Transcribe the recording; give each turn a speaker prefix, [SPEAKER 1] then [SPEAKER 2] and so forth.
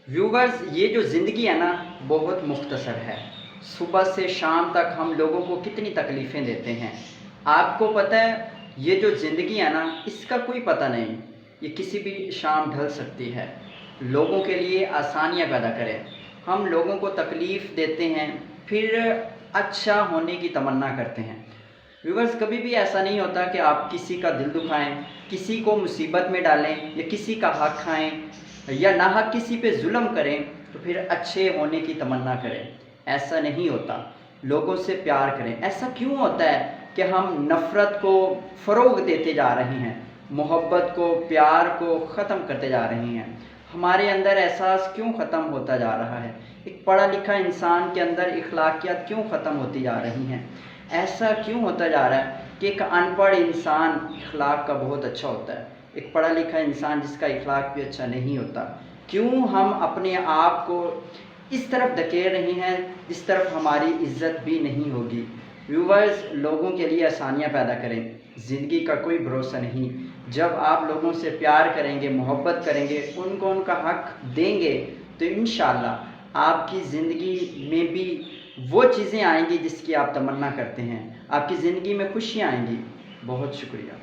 [SPEAKER 1] Viewers, ये जो ज़िंदगी है ना, बहुत मुख्तसर है। सुबह से शाम तक हम लोगों को कितनी तकलीफ़ें देते हैं। आपको पता है, ये जो ज़िंदगी है ना, इसका कोई पता नहीं, ये किसी भी शाम ढल सकती है। लोगों के लिए आसानियाँ पैदा करें, हम लोगों को तकलीफ़ देते हैं, फिर अच्छा होने की तमन्ना करते हैं। व्यूवर्स, कभी भी ऐसा नहीं होता कि आप किसी का दिल दुखाएं, किसी को मुसीबत में डालें या किसी का हक खाएं या नाहक किसी पे जुल्म करें तो फिर अच्छे होने की तमन्ना करें। ऐसा नहीं होता। लोगों से प्यार करें। ऐसा क्यों होता है कि हम नफ़रत को फ़रोग़ देते जा रहे हैं, मोहब्बत को, प्यार को ख़त्म करते जा रहे हैं। हमारे अंदर एहसास क्यों ख़त्म होता जा रहा है। एक पढ़ा लिखा इंसान के अंदर इखलाकियात क्यों ख़त्म होती जा रही हैं। ऐसा क्यों होता जा रहा है कि एक अनपढ़ इंसान इखलाक का बहुत अच्छा होता है, एक पढ़ा लिखा इंसान जिसका इखलाक भी अच्छा नहीं होता। क्यों हम अपने आप को इस तरफ धकेल रहे हैं जिस तरफ हमारी इज़्ज़त भी नहीं होगी। व्यूवर्स, लोगों के लिए आसानियाँ पैदा करें। ज़िंदगी का कोई भरोसा नहीं। जब आप लोगों से प्यार करेंगे, मोहब्बत करेंगे, उनको उनका हक देंगे तो इंशाअल्लाह आपकी ज़िंदगी में भी वो चीज़ें आएंगी जिसकी आप तमन्ना करते हैं। आपकी ज़िंदगी में खुशियाँ आएंगी। बहुत शुक्रिया।